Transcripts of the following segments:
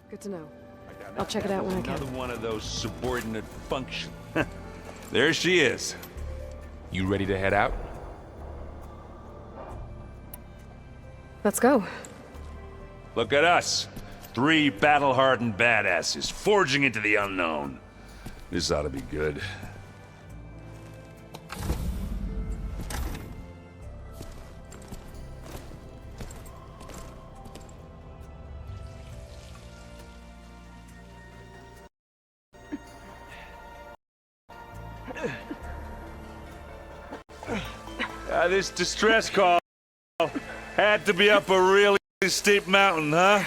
Good to know. I'll check it out when I can. Another one of those subordinate functions. There she is. You ready to head out? Let's go. Look at us. 3 battle-hardened badasses forging into the unknown. This ought to be good. This distress call had to be up a really steep mountain, huh?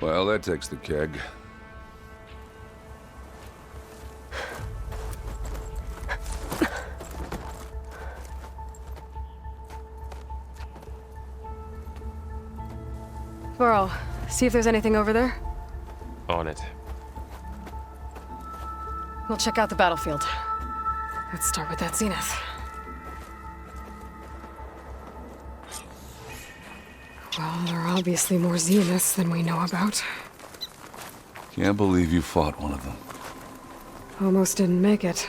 Well, that takes the keg. Burl, see if there's anything over there. On it. We'll check out the battlefield. Let's start with that Zenith. Well, there are obviously more Zeniths than we know about. Can't believe you fought one of them. Almost didn't make it.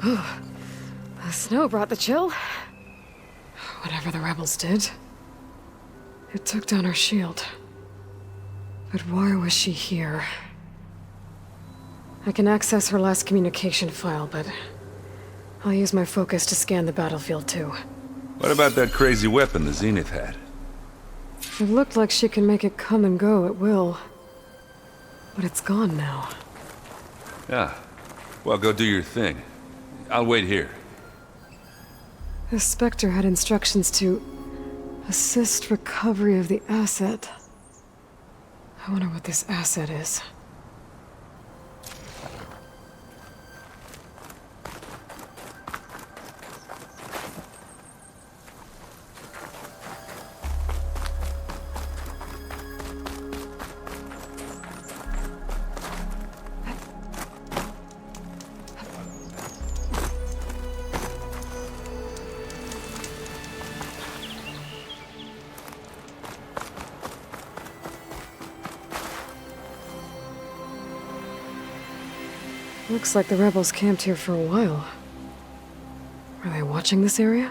The snow brought the chill. Whatever the rebels did, it took down her shield. But why was she here? I can access her last communication file, but I'll use my focus to scan the battlefield too. What about that crazy weapon the Zenith had? It looked like she can make it come and go at will. But it's gone now. Yeah. Well, go do your thing. I'll wait here. The Spectre had instructions to assist recovery of the asset. I wonder what this asset is. Looks like the rebels camped here for a while. Are they watching this area?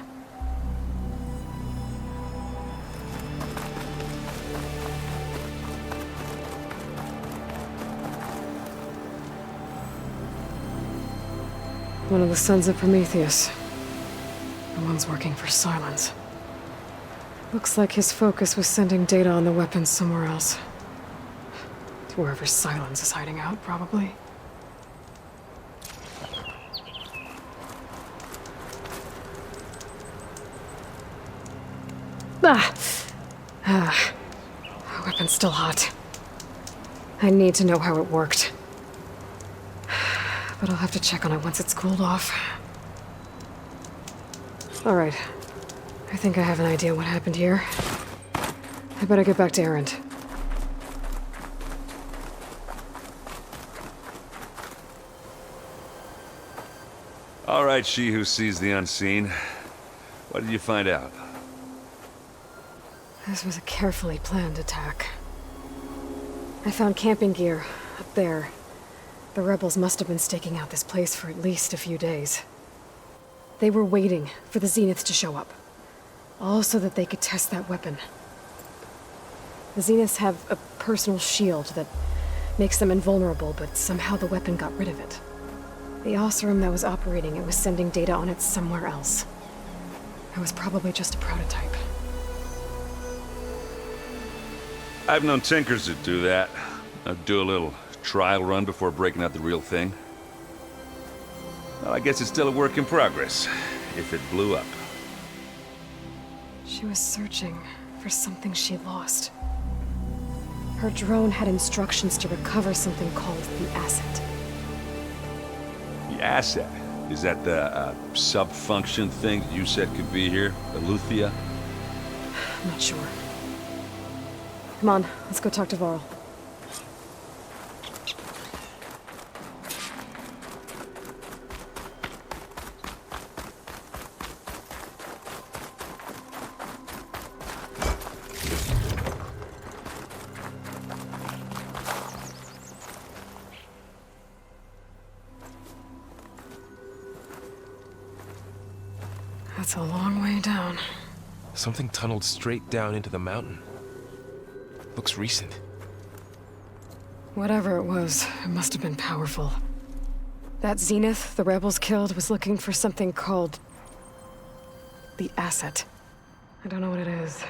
One of the sons of Prometheus. The one's working for Silence. Looks like his focus was sending data on the weapons somewhere else. To wherever Silence is hiding out, probably. The weapon's still hot. I need to know how it worked. But I'll have to check on it once it's cooled off. Alright. I think I have an idea what happened here. I better get back to Erend. Alright, she who sees the unseen. What did you find out? This was a carefully planned attack. I found camping gear up there. The rebels must have been staking out this place for at least a few days. They were waiting for the Zeniths to show up. All so that they could test that weapon. The Zeniths have a personal shield that makes them invulnerable, but somehow the weapon got rid of it. The Oseram that was operating it was sending data on it somewhere else. It was probably just a prototype. I've known tinkers that do that. I'd do a little trial run before breaking out the real thing. Well, I guess it's still a work in progress, if it blew up. She was searching for something she lost. Her drone had instructions to recover something called the asset. The asset? Is that the sub-function thing you said could be here? Eleuthia? I'm not sure. Come on, let's go talk to Varl. That's a long way down. Something tunneled straight down into the mountain. Looks recent. Whatever it was, it must have been powerful. That Zenith the rebels killed was looking for something called the asset. I don't know what it is,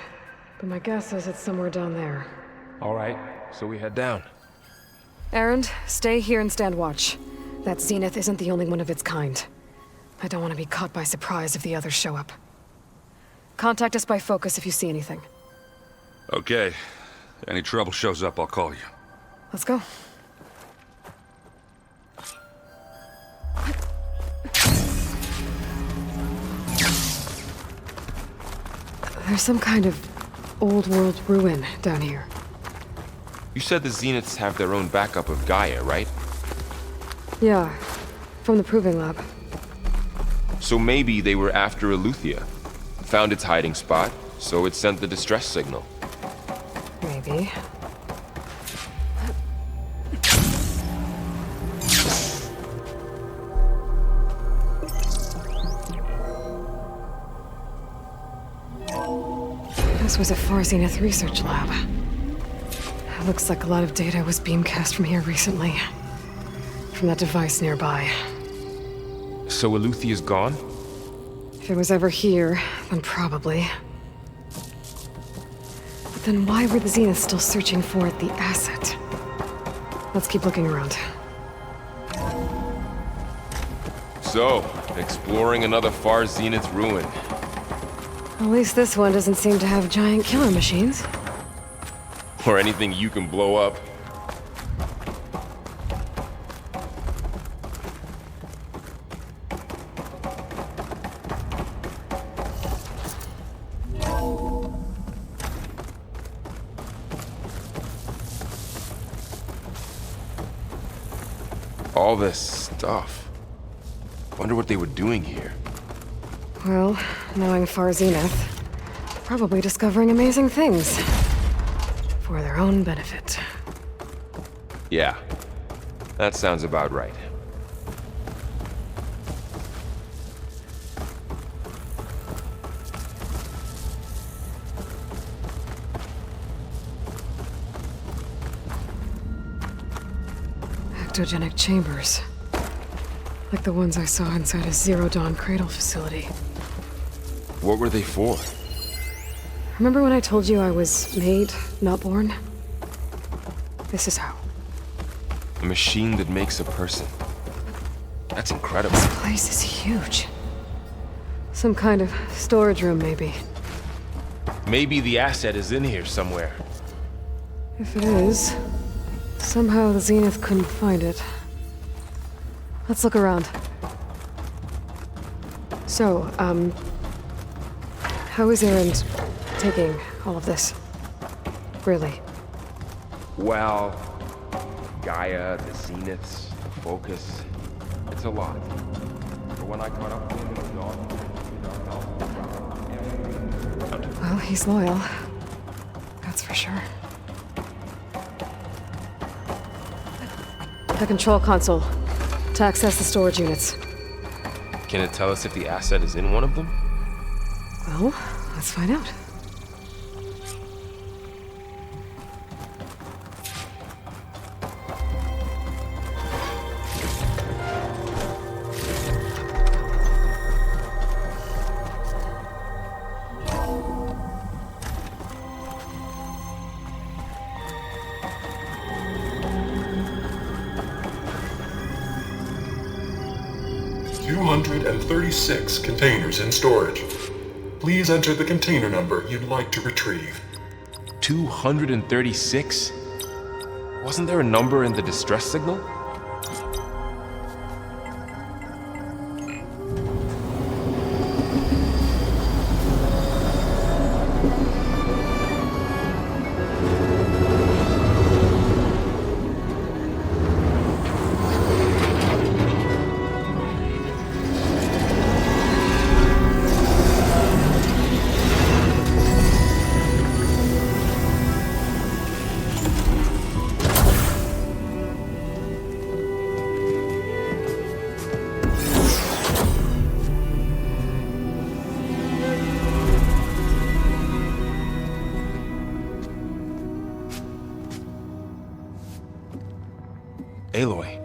but my guess is it's somewhere down there. All right, so we head down. Erend, stay here and stand watch. That Zenith isn't the only one of its kind. I don't want to be caught by surprise if the others show up. Contact us by focus if you see anything. Okay. Any trouble shows up, I'll call you. Let's go. There's some kind of old world ruin down here. You said the Zeniths have their own backup of Gaia, right? Yeah, from the proving lab. So maybe they were after Eleuthia. Found its hiding spot, so it sent the distress signal. Maybe. This was a Far Zenith research lab. It looks like a lot of data was beamcast from here recently. From that device nearby. So Eleuthia's gone? If it was ever here, then probably. But then why were the Zeniths still searching for the asset? Let's keep looking around. So, exploring another Far Zenith ruin. At least this one doesn't seem to have giant killer machines. Or anything you can blow up. All this stuff. Wonder what they were doing here. Well, knowing Far Zenith, probably discovering amazing things. For their own benefit. Yeah, that sounds about right. Ectogenic chambers. Like the ones I saw inside a Zero Dawn Cradle facility. What were they for? Remember when I told you I was made, not born? This is how. A machine that makes a person. That's incredible. This place is huge. Some kind of storage room, maybe. Maybe the asset is in here somewhere. If it is, somehow the Zenith couldn't find it. Let's look around. So, how is Erend taking all of this? Really? Well, Gaia, the Zeniths, the Focus. It's a lot. But when I caught up with him, Well, he's loyal. That's for sure. The control console. To access the storage units. Can it tell us if the asset is in one of them? Well, Let's find out. "236 containers in storage. Please enter the container number you'd like to retrieve." 236? Wasn't there a number in the distress signal? Aloy.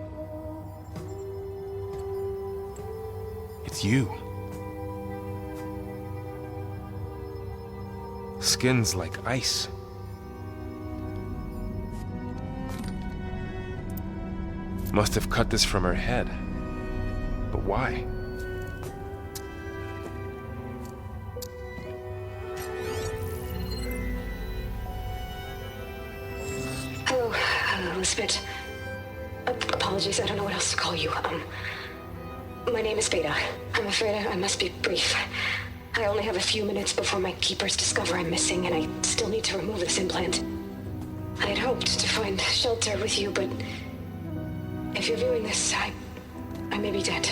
It's you. Skin's like ice. Must have cut this from her head. But why? Hello, Elizabeth. Apologies, I don't know what else to call you. My name is Beta. I'm afraid I must be brief. I only have a few minutes before my keepers discover I'm missing, and I still need to remove this implant. I had hoped to find shelter with you, but if you're viewing this, I may be dead.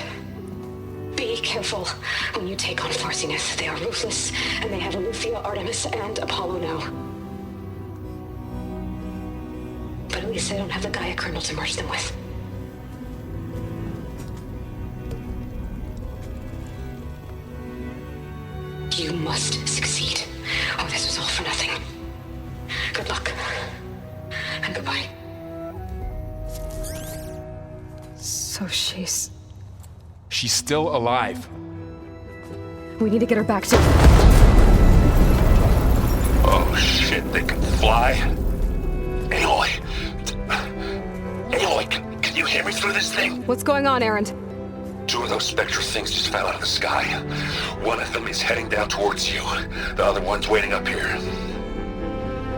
Be careful when you take on Far Zenith. They are ruthless, and they have Aletheia, Artemis, and Apollo now. But at least I don't have the Gaia kernel to merge them with. You must succeed. Oh, this was all for nothing. Good luck. And goodbye. So she's... She's still alive. We need to get her back to... Oh shit, they can fly? Aloy! Aloy, can you hear me through this thing? What's going on, Erend? 2 of those spectral things just fell out of the sky. One of them is heading down towards you. The other one's waiting up here.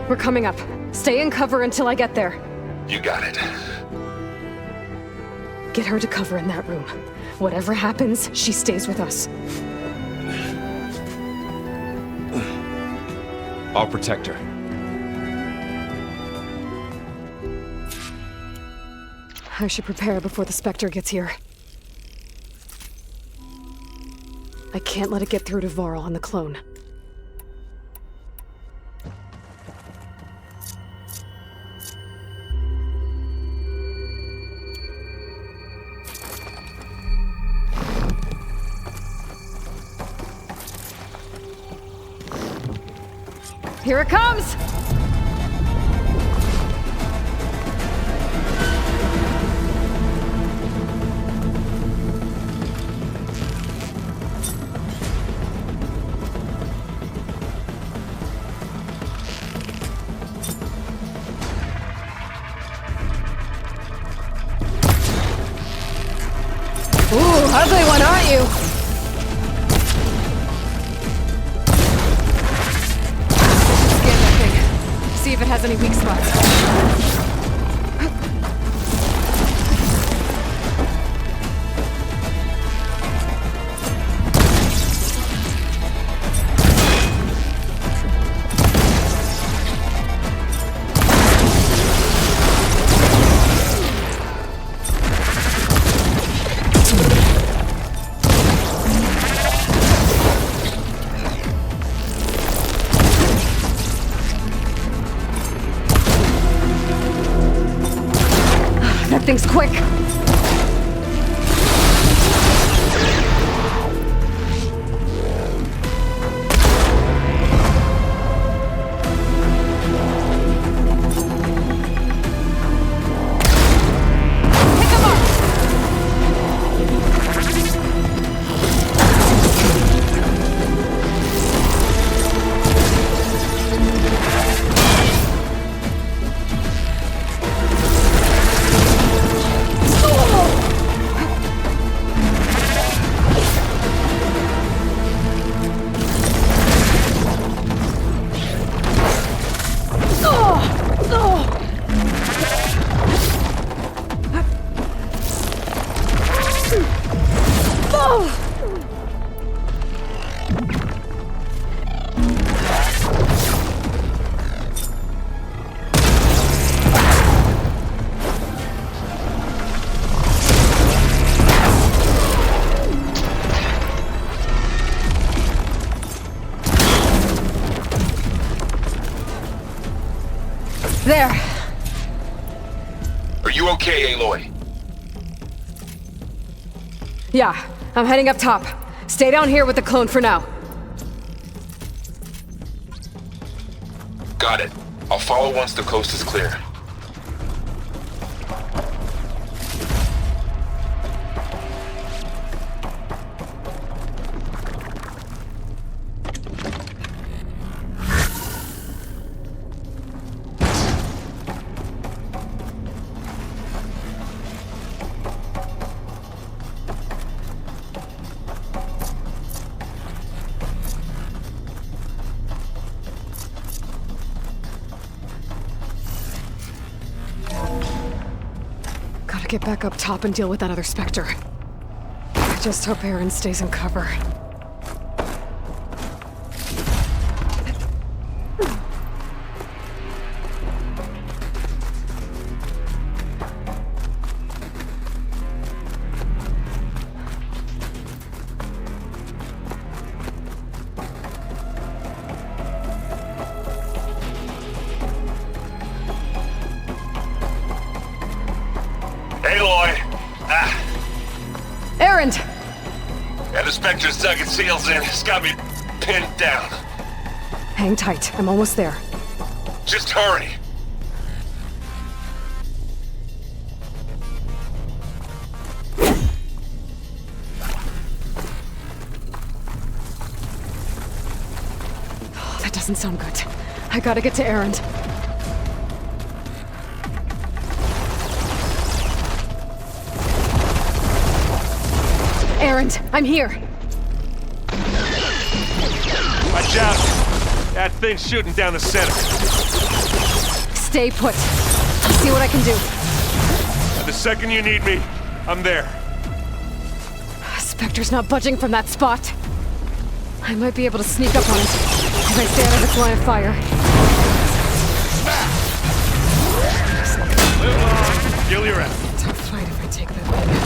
We're coming up. Stay in cover until I get there. You got it. Get her to cover in that room. Whatever happens, she stays with us. I'll protect her. I should prepare before the Spectre gets here. I can't let it get through to Varl and the clone. Here it comes! Ooh, ugly one, aren't you? Scan that thing. See if it has any weak spots. That thing's quick. Yeah, I'm heading up top. Stay down here with the clone for now. Got it. I'll follow once the coast is clear. Gotta get back up top and deal with that other Spectre. I just hope Aaron stays in cover. Aaron! Yeah, the Spectre's dug its heels in. It's got me pinned down. Hang tight. I'm almost there. Just hurry. Oh, that doesn't sound good. I gotta get to Aaron. Aaron, I'm here. Watch out! That thing's shooting down the center. Stay put. I'll see what I can do. The second you need me, I'm there. Spectre's not budging from that spot. I might be able to sneak up on it if I stay out of its line of fire. Live long, kill your ass. Tough fight if I take that big.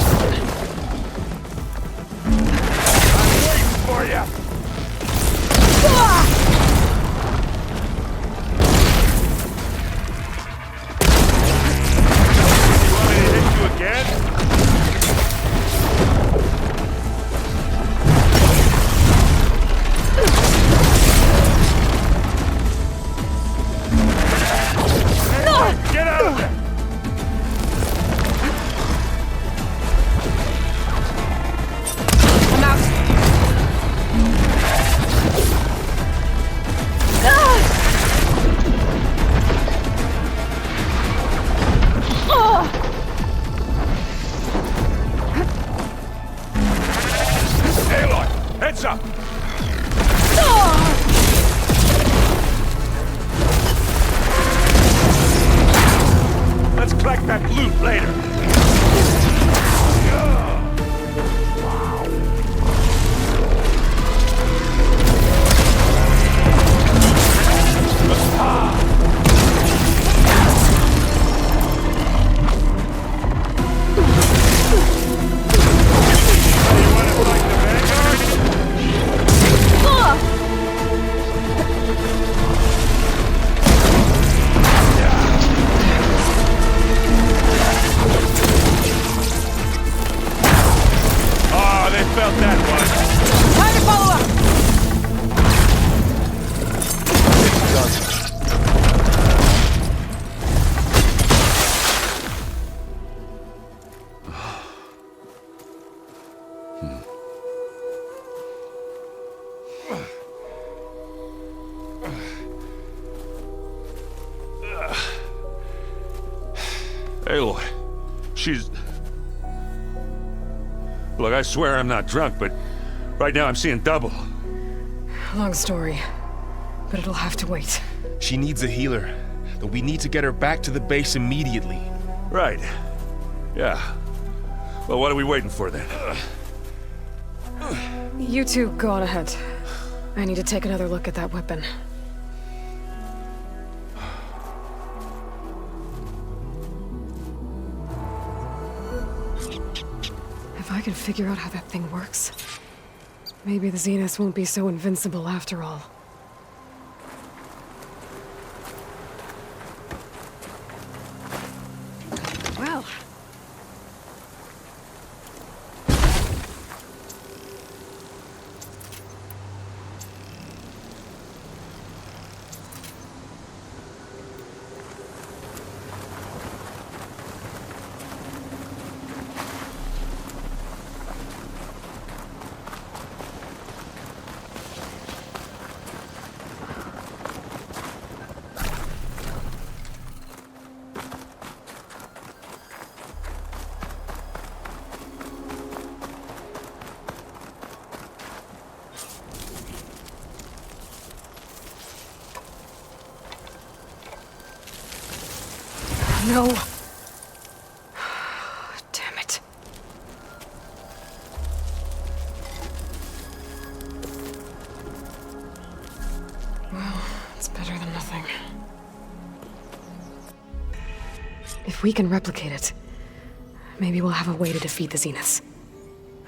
For you. You want me to hit you again? Get out of there! I'm out. Aloy, heads up! Let's collect that loot later. Felt that one. Time to follow up! Aloy, she's... Look, I swear I'm not drunk, but right now I'm seeing double. Long story, but it'll have to wait. She needs a healer, but we need to get her back to the base immediately. Right. Yeah. Well, what are we waiting for then? You two go on ahead. I need to take another look at that weapon. If I can figure out how that thing works, maybe the Zeniths won't be so invincible after all. Well. No. Damn it. Well, it's better than nothing. If we can replicate it, maybe we'll have a way to defeat the Zeniths.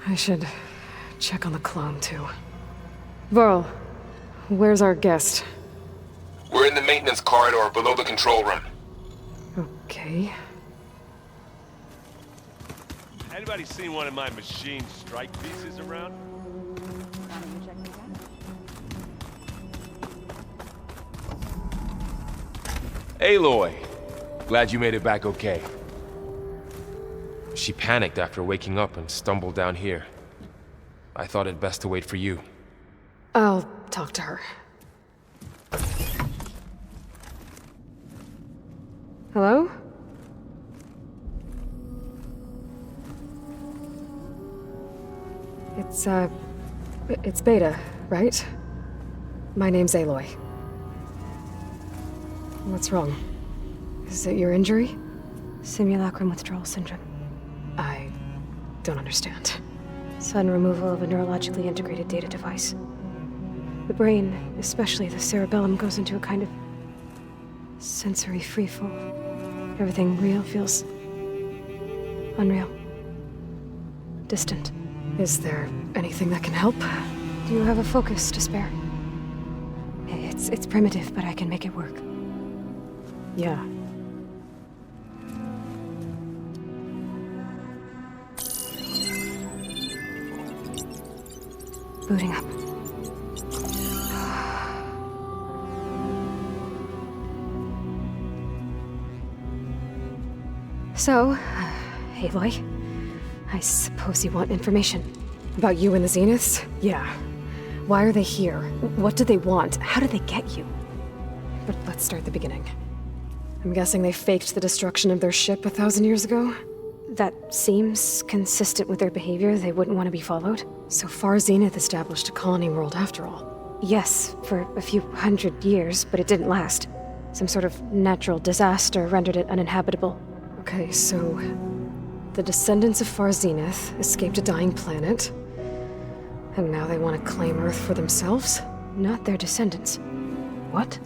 I should check on the clone, too. Varl, where's our guest? We're in the maintenance corridor below the control room. Okay. Anybody seen one of my machine strike pieces around? Aloy! Glad you made it back okay. She panicked after waking up and stumbled down here. I thought it best to wait for you. I'll talk to her. Hello? It's Beta, right? My name's Aloy. What's wrong? Is it your injury? Simulacrum withdrawal syndrome. I don't understand. Sudden removal of a neurologically integrated data device. The brain, especially the cerebellum, goes into a kind of sensory freefall. Everything real feels unreal. Distant. Is there anything that can help? Do you have a focus to spare? It's primitive, but I can make it work. Yeah. Booting up. So, Aloy, I suppose you want information. About you and the Zeniths? Yeah. Why are they here? What do they want? How did they get you? But let's start at the beginning. I'm guessing they faked the destruction of their ship 1,000 years ago? That seems consistent with their behavior. They wouldn't want to be followed. So far, Zenith established a colony world after all. Yes, for a few hundred years, but it didn't last. Some sort of natural disaster rendered it uninhabitable. Okay, so the descendants of Far Zenith escaped a dying planet, and now they want to claim Earth for themselves? Not their descendants. What?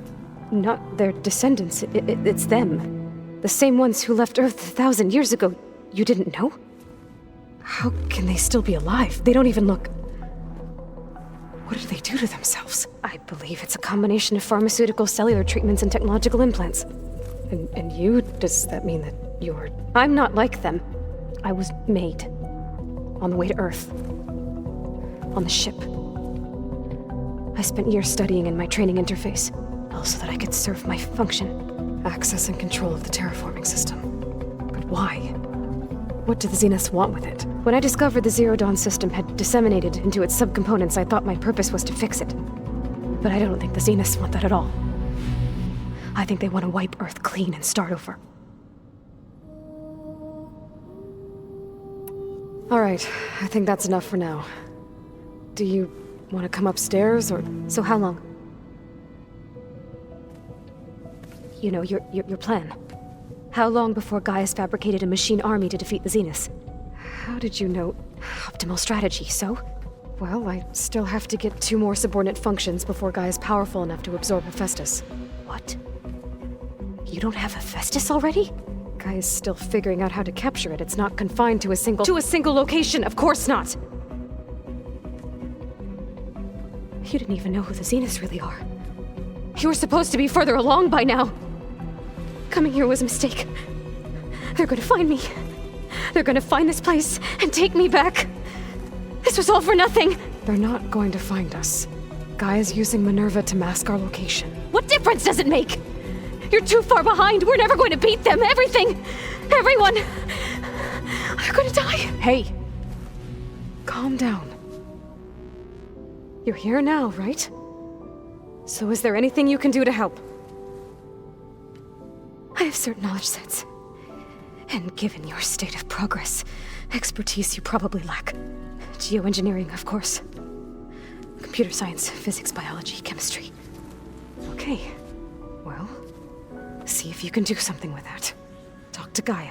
Not their descendants. It's them. The same ones who left Earth 1,000 years ago. You didn't know? How can they still be alive? They don't even look... What did they do to themselves? I believe it's a combination of pharmaceutical, cellular treatments, and technological implants. And you? Does that mean that you're... I'm not like them. I was made. On the way to Earth. On the ship. I spent years studying in my training interface, all so that I could serve my function. Access and control of the terraforming system. But why? What do the Zeniths want with it? When I discovered the Zero Dawn system had disseminated into its subcomponents, I thought my purpose was to fix it. But I don't think the Zeniths want that at all. I think they want to wipe Earth clean and start over. All right, I think that's enough for now. Do you want to come upstairs, or... So how long? You know, your plan. How long before Gaia's fabricated a machine army to defeat the Zeniths? How did you know? Optimal strategy, so? Well, I still have to get 2 more subordinate functions before Gaia's powerful enough to absorb Hephaestus. What? You don't have Hephaestus already? Gaia's still figuring out how to capture it. It's not confined to a single... To a single location! Of course not! You didn't even know who the Zeniths really are. You were supposed to be further along by now. Coming here was a mistake. They're gonna find me. They're gonna find this place and take me back. This was all for nothing. They're not going to find us. Gaia's using Minerva to mask our location. What difference does it make? You're too far behind. We're never going to beat them. Everything. Everyone. They're gonna die. Hey. Calm down. You're here now, right? So is there anything you can do to help? I have certain knowledge sets. And given your state of progress, expertise you probably lack. Geoengineering, of course. Computer science, physics, biology, chemistry. Okay. Well, see if you can do something with that. to Gaia.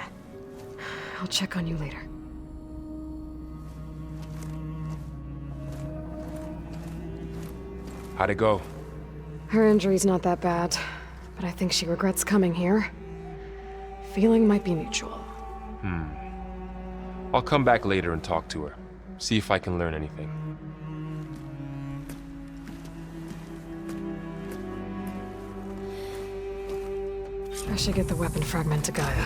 I'll check on you later. How'd it go? Her injury's not that bad, but I think she regrets coming here. Feeling might be mutual. I'll come back later and talk to her. See if I can learn anything. I should get the weapon fragment to Gaia.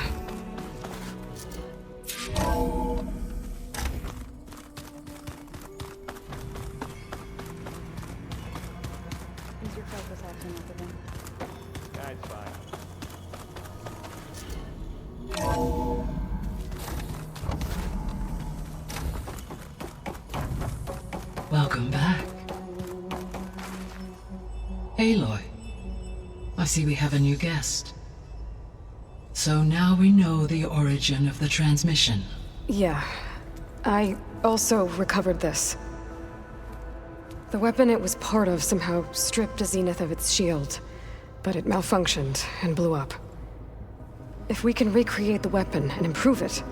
Is your focus acting up again? That's fine. Welcome back. Aloy, I see we have a new guest. So now we know the origin of the transmission. Yeah. I also recovered this. The weapon it was part of somehow stripped Zenith of its shield, but it malfunctioned and blew up. If we can recreate the weapon and improve it,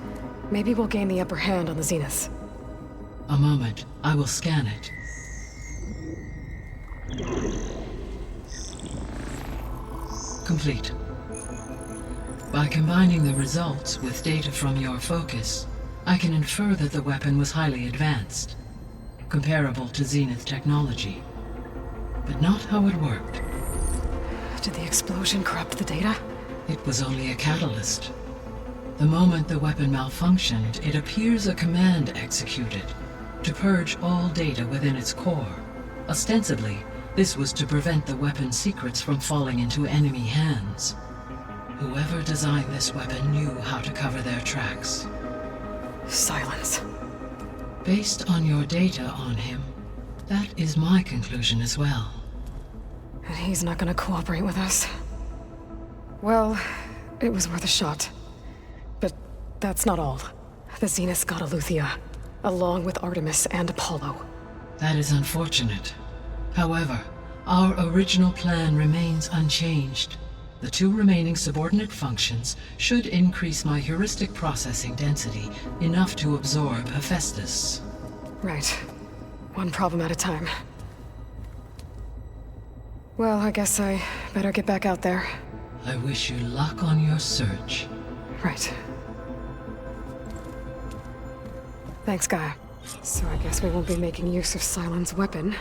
maybe we'll gain the upper hand on the Zeniths. A moment, I will scan it. Complete. By combining the results with data from your focus, I can infer that the weapon was highly advanced, comparable to Zenith technology, but not how it worked. Did the explosion corrupt the data? It was only a catalyst. The moment the weapon malfunctioned, it appears a command executed to purge all data within its core. Ostensibly, this was to prevent the weapon's secrets from falling into enemy hands. Whoever designed this weapon knew how to cover their tracks. Silence. Based on your data on him, that is my conclusion as well. And he's not gonna cooperate with us. Well, it was worth a shot. But that's not all. The Zeniths got Aletheia, along with Artemis and Apollo. That is unfortunate. However, our original plan remains unchanged. The two remaining subordinate functions should increase my heuristic processing density enough to absorb Hephaestus. Right. One problem at a time. Well, I guess I better get back out there. I wish you luck on your search. Right. Thanks, Gaia. So I guess we won't be making use of Cylon's weapon.